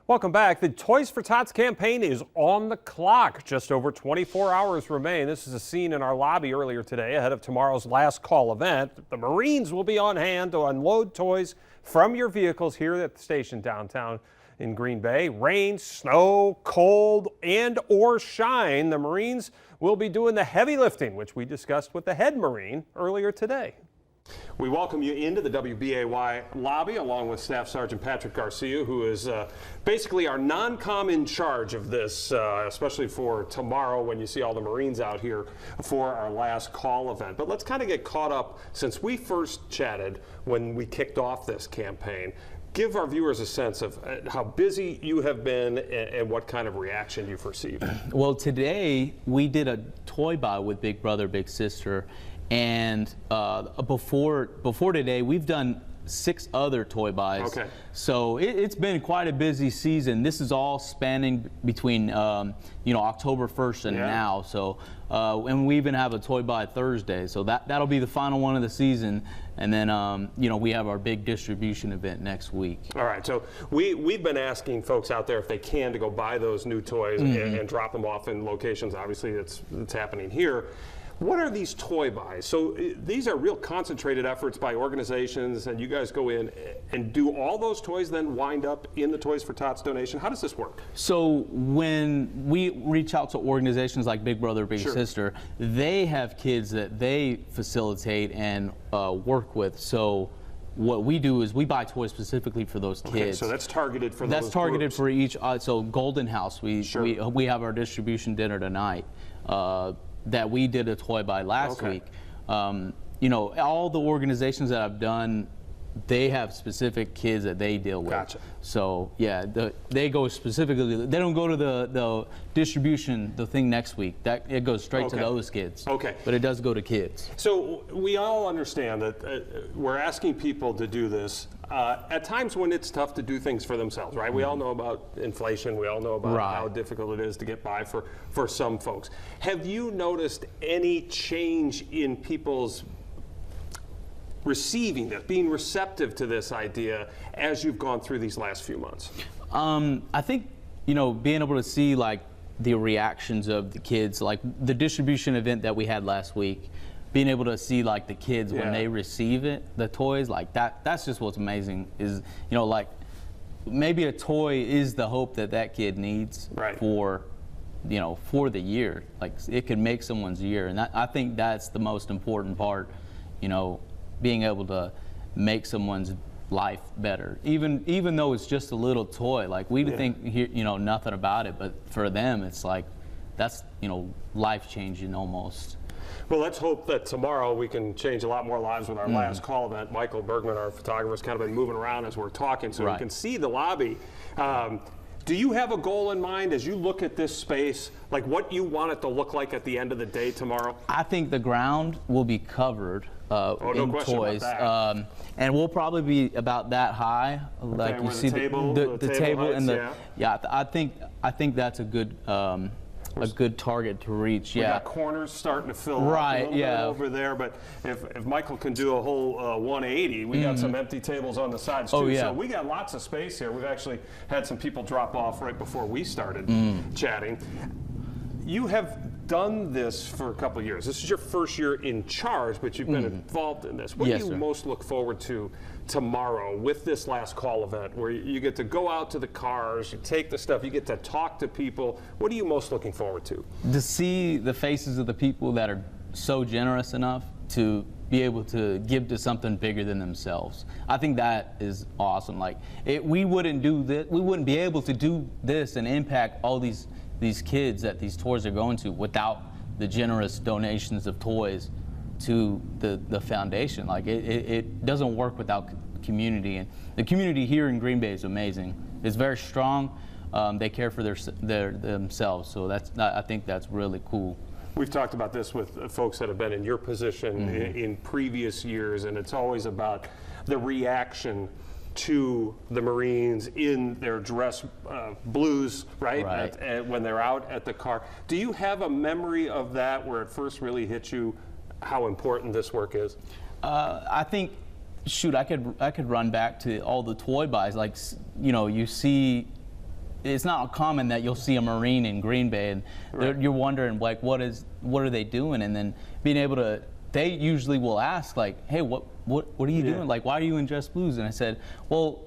Welcome back. The Toys for Tots campaign is on the clock. Just over 24 hours remain. This is a scene in our lobby earlier today ahead of tomorrow's last call event. The Marines will be on hand to unload toys from your vehicles here at the station downtown in Green Bay. Rain, snow, cold, and or shine, the Marines will be doing the heavy lifting, which we discussed with the head Marine earlier today. We welcome you into the WBAY lobby along with Staff Sergeant Patrick Garcia, who is basically our non-com in charge of this, especially for tomorrow when you see all the Marines out here for our last call event. But let's kind of get caught up since we first chatted when we kicked off this campaign. Give our viewers a sense of how busy you have been and what kind of reaction you've received. Well, today we did a toy buy with Big Brother, Big Sister. And before today, we've done 6 other toy buys. Okay. So it's been quite a busy season. This is all spanning between October 1st and now. So and we even have a toy buy Thursday. So that'll be the final one of the season. And then we have our big distribution event next week. All right. So we've been asking folks out there if they can to go buy those new toys and drop them off in locations. Obviously, it's happening here. What are these toy buys? So these are real concentrated efforts by organizations, and you guys go in and do all those toys then wind up in the Toys for Tots donation? How does this work? So when we reach out to organizations like Big Brother, Big Sister, they have kids that they facilitate and work with. So what we do is we buy toys specifically for those kids. Okay, so that's targeted for those That's targeted groups. For each. So Golden House, we have our distribution dinner tonight. That we did a toy buy last week. All the organizations that I've done, they have specific kids that they deal with. Gotcha. So yeah, they go specifically. They don't go to the distribution, the thing next week. It goes straight to those kids. Okay. But it does go to kids. So we all understand that we're asking people to do this at times when it's tough to do things for themselves, right? We all know about inflation. We all know about how difficult it is to get by for some folks. Have you noticed any change in people's receiving this, being receptive to this idea as you've gone through these last few months? I think, being able to see like the reactions of the kids, like the distribution event that we had last week, being able to see like the kids when they receive it, the toys, like that's just what's amazing is, like maybe a toy is the hope that kid needs for the year. Like it could make someone's year. And I think that's the most important part, being able to make someone's life better, even though it's just a little toy. Like we think nothing about it, but for them it's like that's life changing almost. Well, let's hope that tomorrow we can change a lot more lives with our last call event. Michael Bergman, our photographer, has kind of been moving around as we're talking, so you can see the lobby. Do you have a goal in mind as you look at this space, like what you want it to look like at the end of the day tomorrow? I think the ground will be covered in toys, and we'll probably be about that high. Like you see the table heights, and I think that's a good target to reach. We got corners starting to fill up a little bit over there, but if Michael can do a whole 180, we got some empty tables on the sides too. So we got lots of space here. We've actually had some people drop off right before we started chatting. You have done this for a couple of years. This is your first year in charge, but you've been involved in this. What do you most look forward to tomorrow with this last call event, where you get to go out to the cars, you take the stuff, you get to talk to people? What are you most looking forward to? To see the faces of the people that are so generous enough to be able to give to something bigger than themselves. I think that is awesome. Like we wouldn't do this, we wouldn't be able to do this and impact all these kids that these toys are going to without the generous donations of toys to the foundation. Like it doesn't work without community, and the community here in Green Bay is amazing. It's very strong. They care for themselves, so I think that's really cool. We've talked about this with folks that have been in your position in previous years, and it's always about the reaction to the Marines in their dress blues, right? When they're out at the car. Do you have a memory of that where it first really hit you how important this work is? I think, shoot, I could run back to all the toy buys. Like, you see it's not uncommon that you'll see a Marine in Green Bay, and you're wondering like, what are they doing? And then being able to, they usually will ask like, hey, what are you doing? Like, why are you in Just Blues? And I said, well,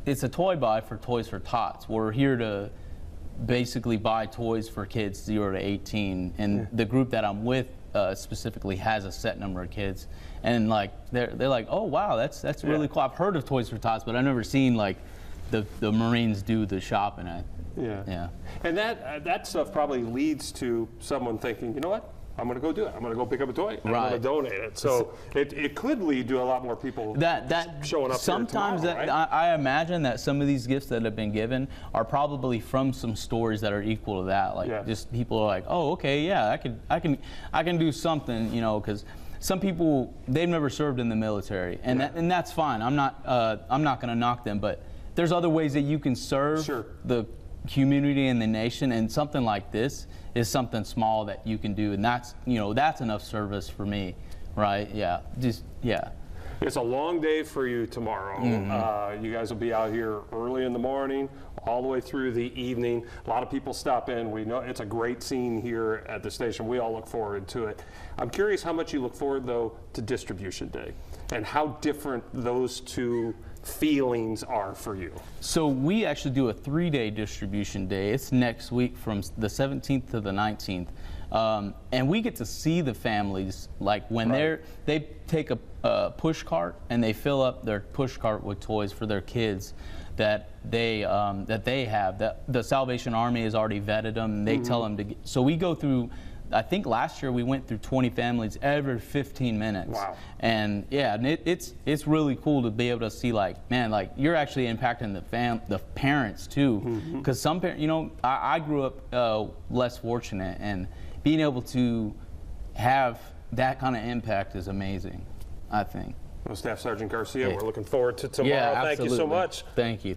it's a toy buy for Toys for Tots. We're here to basically buy toys for kids 0 to 18, and the group that I'm with specifically has a set number of kids, and like they're like, oh wow, that's really cool. I've heard of Toys for Tots, but I've never seen like the Marines do the shopping. And that stuff probably leads to someone thinking, you know what, I'm going to go do it. I'm going to go pick up a toy. I'm going to donate it. So it could lead to a lot more people showing up sometimes here tomorrow, right? I imagine that some of these gifts that have been given are probably from some stories that are equal to that. Like just people are like, oh, okay, yeah, I can do something, you know, because some people, they've never served in the military, and that's fine. I'm not going to knock them, but there's other ways that you can serve the community and the nation, and something like this is something small that you can do, and that's enough service for me, right? It's a long day for you tomorrow. You guys will be out here early in the morning, all the way through the evening. A lot of people stop in. We know it's a great scene here at the station. We all look forward to it. I'm curious how much you look forward, though, to Distribution Day, and how different those two feelings are for you. So we actually do a 3-day distribution day. It's next week from the 17th to the 19th. And we get to see the families, like when they take a push cart and they fill up their push cart with toys for their kids that they have. That the Salvation Army has already vetted them, and they tell them to get. So we go through, I think last year we went through 20 families every 15 minutes. Wow. And it's really cool to be able to see, like, man, like you're actually impacting the parents too, because some parents, you know, I grew up less fortunate, and being able to have that kind of impact is amazing, I think. Well, Staff Sergeant Garcia, we're looking forward to tomorrow. Yeah, Thank you so much. Thank you.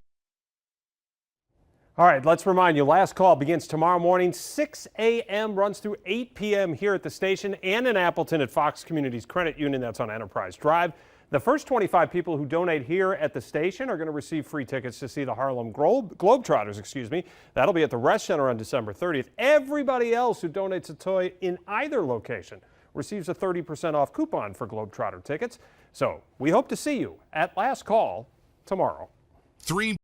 All right, let's remind you, last call begins tomorrow morning, 6 a.m., runs through 8 p.m. here at the station and in Appleton at Fox Communities Credit Union. That's on Enterprise Drive. The first 25 people who donate here at the station are going to receive free tickets to see the Harlem Globetrotters, That'll be at the Rest Center on December 30th. Everybody else who donates a toy in either location receives a 30% off coupon for Globetrotter tickets. So we hope to see you at last call tomorrow.